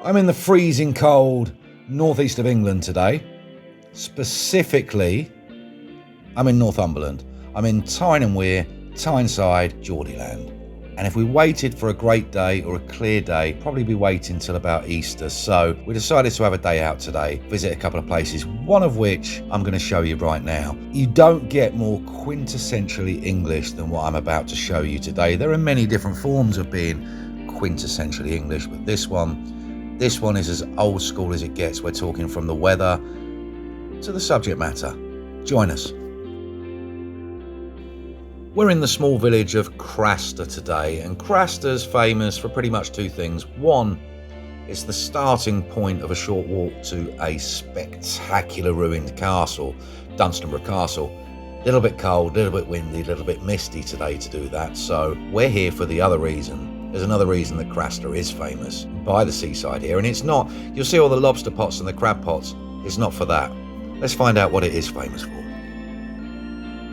I'm in the freezing cold northeast of England today. Specifically, I'm in Northumberland. I'm in Tyne and Wear, Tyneside, Geordieland. And if we waited for a great day or a clear day, probably be waiting till about Easter. So we decided to have a day out today, visit a couple of places, one of which I'm going to show you right now. You don't get more quintessentially English than what I'm about to show you today. There are many different forms of being quintessentially English, but this one is as old school as it gets. We're talking from the weather to the subject matter. Join us. We're in the small village of Craster today, and Craster's famous for pretty much two things. One, it's the starting point of a short walk to a spectacular ruined castle, Dunstanburgh Castle. A little bit cold, a little bit windy, a little bit misty today to do that, so we're here for the other reason. There's another reason that Craster is famous by the seaside here, and it's not, you'll see all the lobster pots and the crab pots, it's not for that. Let's find out what it is famous for.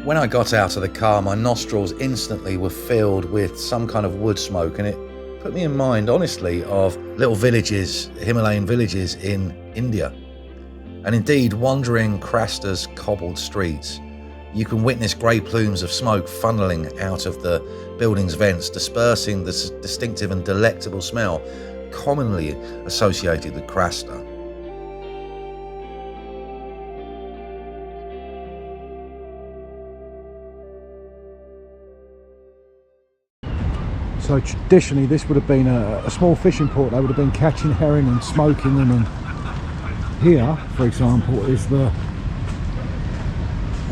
When I got out of the car, my nostrils instantly were filled with some kind of wood smoke, and it put me in mind, honestly, of little villages, Himalayan villages in India. And indeed, wandering Craster's cobbled streets, you can witness grey plumes of smoke funneling out of the building's vents, dispersing the distinctive and delectable smell commonly associated with Craster. So traditionally this would have been a small fishing port. They would have been catching herring and smoking them, and here, for example,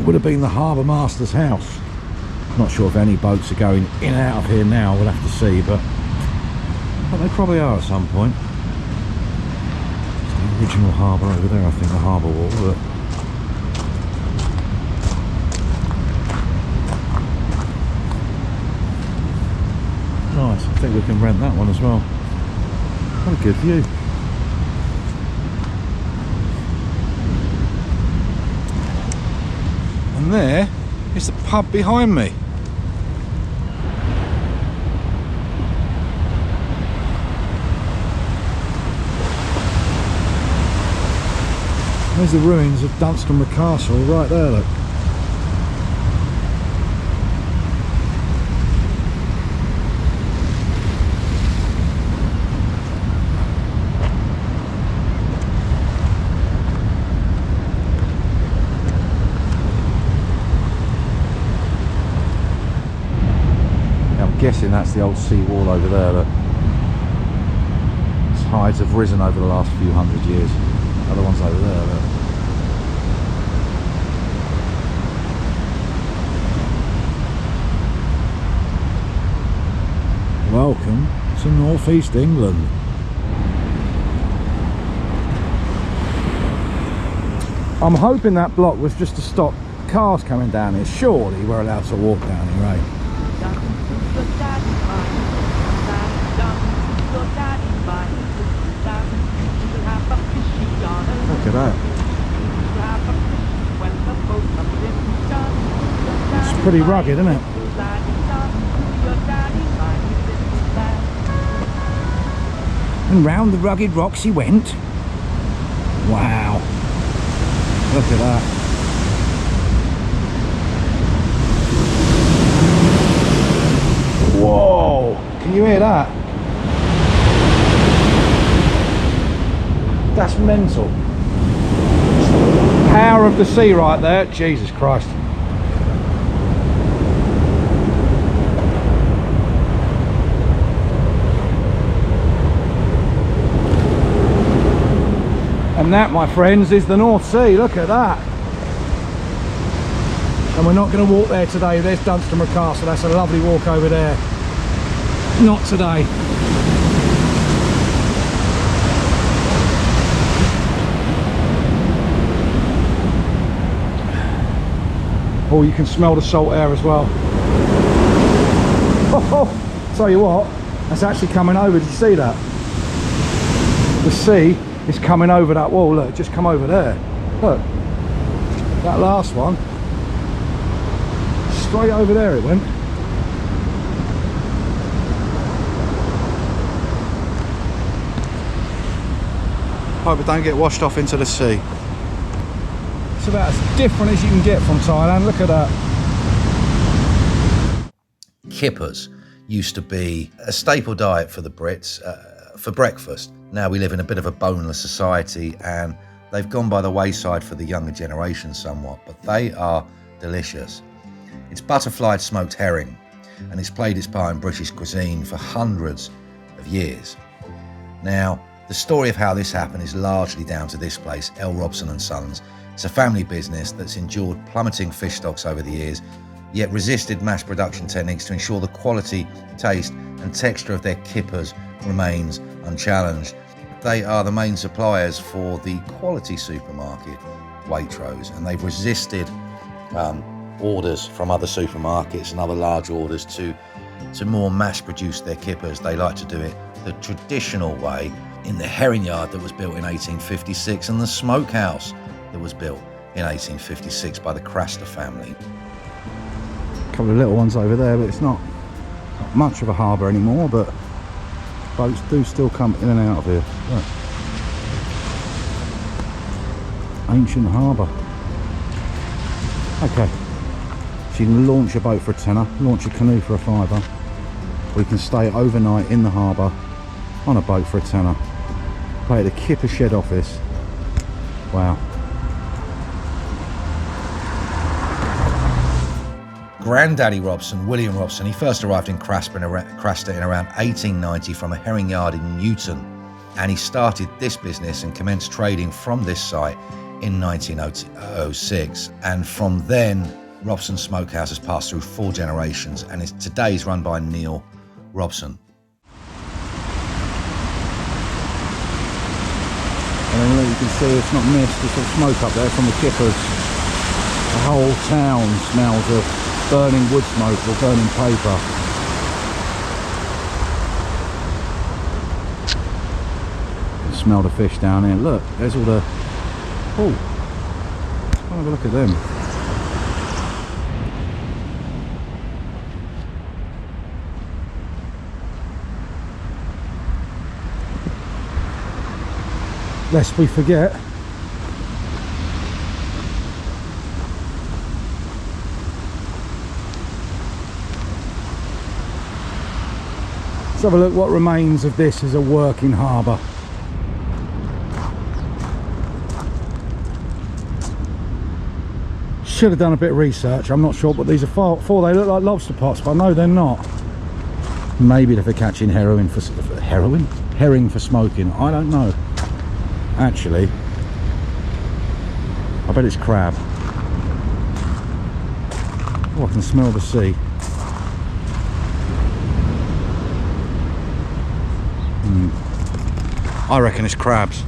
would have been the harbour master's house. Not sure if any boats are going in and out of here now, we'll have to see, but they probably are at some point. It's the original harbour over there, I think, the harbour wall. Look. Nice, I think we can rent that one as well. What a good view. And there is the pub behind me. There's the ruins of Dunstanburgh Castle right there, look. Guessing that's the old sea wall over there. Look. Its tides have risen over the last few hundred years. Other ones over there. Look. Welcome to northeast England. I'm hoping that block was just to stop cars coming down here. Surely we're allowed to walk down here, right? Look at that. It's pretty rugged, isn't it? And round the rugged rocks he went. Wow. Look at that. Whoa! Can you hear that? That's mental. Power of the sea right there. Jesus Christ. And that, my friends, is the North Sea. Look at that. And we're not going to walk there today. There's Dunstanburgh Castle. That's a lovely walk over there. Not today. Oh, you can smell the salt air as well. Oh, tell you what, that's actually coming over. Did you see that? The sea is coming over that wall. Look, just come over there. Look, that last one, straight over there it went. Hope it don't get washed off into the sea. It's about as different as you can get from Thailand. Look at that. Kippers used to be a staple diet for the Brits for breakfast. Now we live in a bit of a boneless society and they've gone by the wayside for the younger generation somewhat, but they are delicious. It's butterflied smoked herring and it's played its part in British cuisine for hundreds of years. Now, the story of how this happened is largely down to this place, L. Robson and Sons. It's a family business that's endured plummeting fish stocks over the years, yet resisted mass production techniques to ensure the quality, taste and texture of their kippers remains unchallenged. They are the main suppliers for the quality supermarket Waitrose, and they've resisted orders from other supermarkets and other large orders to more mass produce their kippers. They like to do it the traditional way, in the herring yard that was built in 1856 and the smokehouse that was built in 1856 by the Craster family. A couple of little ones over there, but it's not much of a harbour anymore, but boats do still come in and out of here. Look. Ancient harbour. Okay, so you can launch a boat for a tenner, launch a canoe for a fiver, or you can stay overnight in the harbour on a boat for a tenner. Play at the Kipper shed office. Wow. Granddaddy Robson, William Robson, he first arrived in Craster in around 1890 from a herring yard in Eton, and he started this business and commenced trading from this site in 1906. And from then, Robson Smokehouse has passed through 4 generations and is today is run by Neil Robson. And then look, you can see it's not mist, there's some smoke up there from the kippers. The whole town smells of burning wood smoke or burning paper. You can smell the fish down here. Look, there's all the... Oh, let's have a look at them. Lest we forget, let's have a look what remains of this as a working harbour. Should have done a bit of research. I'm not sure, but these are four. They look like lobster pots, but no, they're not. Maybe they're for catching herring for smoking. I don't know. Actually, I bet it's crab. Oh, I can smell the sea. I reckon it's crabs.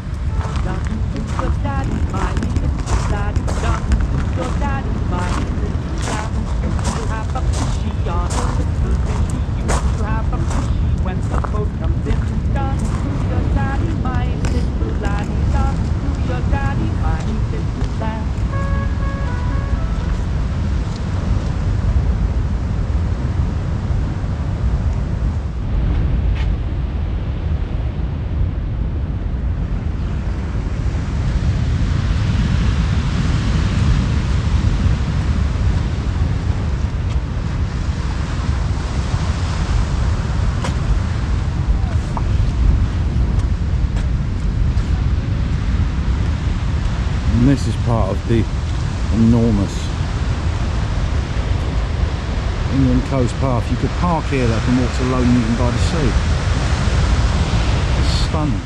And this is part of the enormous England Coast Path. You could park here that can walk to Low Newton by the sea. It's stunning.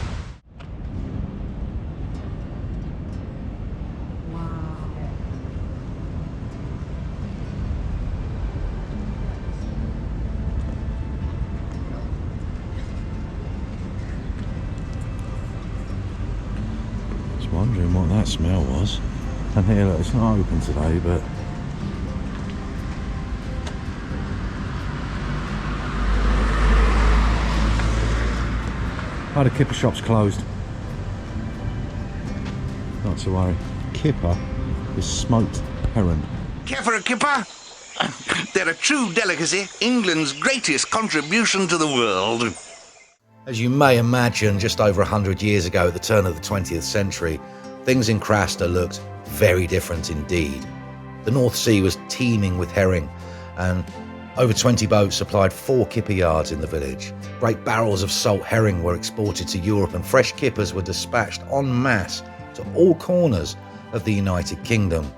Wondering what that smell was. And here, look, it's not open today, but oh, the Kipper shop's closed. Not to worry. Kipper is smoked herring. Care for a kipper? They're a true delicacy, England's greatest contribution to the world. As you may imagine, just over 100 years ago at the turn of the 20th century, things in Craster looked very different indeed. The North Sea was teeming with herring, and over 20 boats supplied 4 kipper yards in the village. Great barrels of salt herring were exported to Europe, and fresh kippers were dispatched en masse to all corners of the United Kingdom.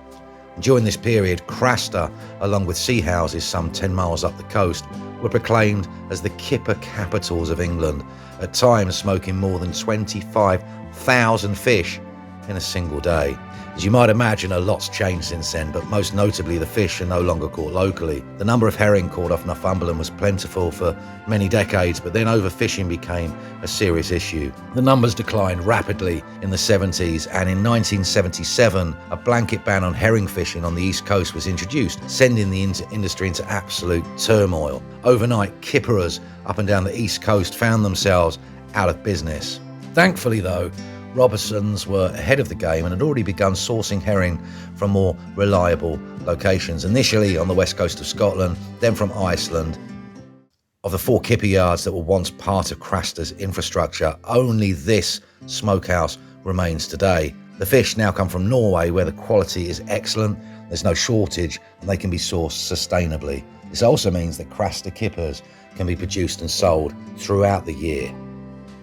During this period, Craster, along with sea houses some 10 miles up the coast, were proclaimed as the kipper capitals of England, at times smoking more than 25,000 fish in a single day. As you might imagine, a lot's changed since then, but most notably the fish are no longer caught locally. The number of herring caught off Northumberland was plentiful for many decades, but then overfishing became a serious issue. The numbers declined rapidly in the 70s, and in 1977, a blanket ban on herring fishing on the east coast was introduced, sending the industry into absolute turmoil. Overnight, kipperers up and down the east coast found themselves out of business. Thankfully, though, Robsons were ahead of the game and had already begun sourcing herring from more reliable locations, initially on the west coast of Scotland, then from Iceland. Of the 4 kipper yards that were once part of Craster's infrastructure, only this smokehouse remains today. The fish now come from Norway, where the quality is excellent, there's no shortage, and they can be sourced sustainably. This also means that Craster kippers can be produced and sold throughout the year.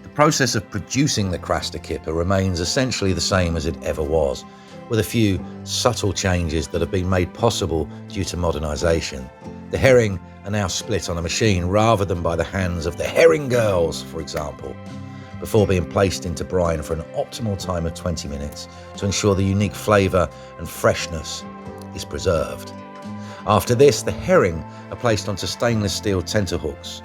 The process of producing the Craster kipper remains essentially the same as it ever was, with a few subtle changes that have been made possible due to modernisation. The herring are now split on a machine rather than by the hands of the herring girls, for example, before being placed into brine for an optimal time of 20 minutes to ensure the unique flavour and freshness is preserved. After this, the herring are placed onto stainless steel tenterhooks.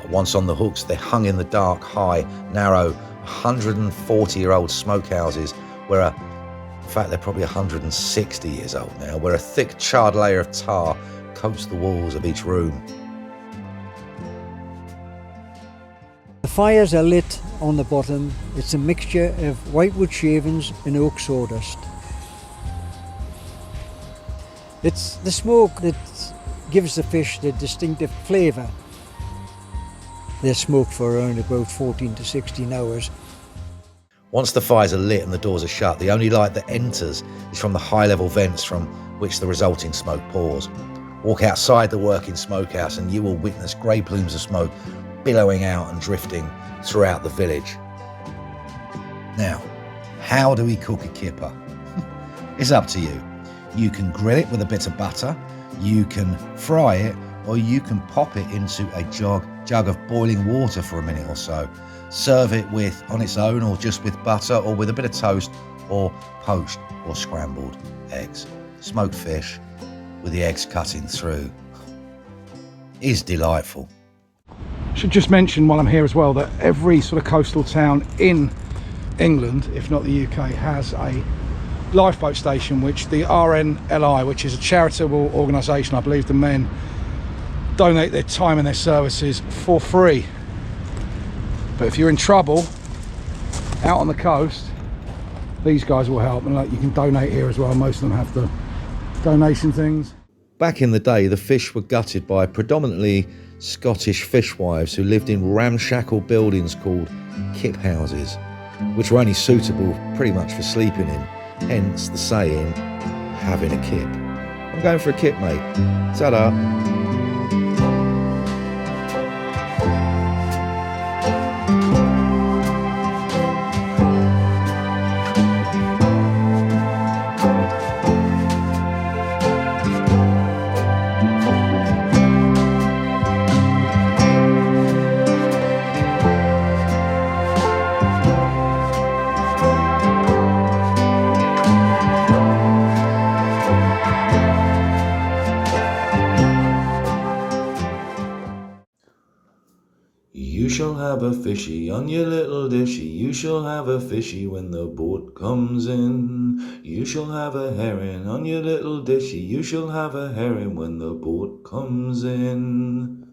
Once on the hooks, they're hung in the dark, high, narrow, 140-year-old smokehouses where in fact they're probably 160 years old now, where a thick charred layer of tar coats the walls of each room. The fires are lit on the bottom. It's a mixture of whitewood shavings and oak sawdust. It's the smoke that gives the fish the distinctive flavour. They're smoked for around about 14 to 16 hours. Once the fires are lit and the doors are shut, the only light that enters is from the high-level vents from which the resulting smoke pours. Walk outside the working smokehouse and you will witness grey plumes of smoke billowing out and drifting throughout the village. Now, how do we cook a kipper? It's up to you. You can grill it with a bit of butter, you can fry it, or you can pop it into a jug of boiling water for a minute or so. Serve it with on its own, or just with butter, or with a bit of toast, or poached or scrambled eggs. Smoked fish with the eggs cutting through is delightful. Should just mention while I'm here as well that every sort of coastal town in England, if not the UK, has a lifeboat station, which the RNLI, which is a charitable organisation, I believe the men donate their time and their services for free. But if you're in trouble out on the coast, these guys will help, and like, you can donate here as well. Most of them have the donation things. Back in the day, the fish were gutted by predominantly Scottish fishwives who lived in ramshackle buildings called kip houses, which were only suitable pretty much for sleeping in, hence the saying, having a kip. I'm going for a kip, mate. Ta-da. You shall have a fishy on your little dishy, you shall have a fishy when the boat comes in. You shall have a herring on your little dishy, you shall have a herring when the boat comes in.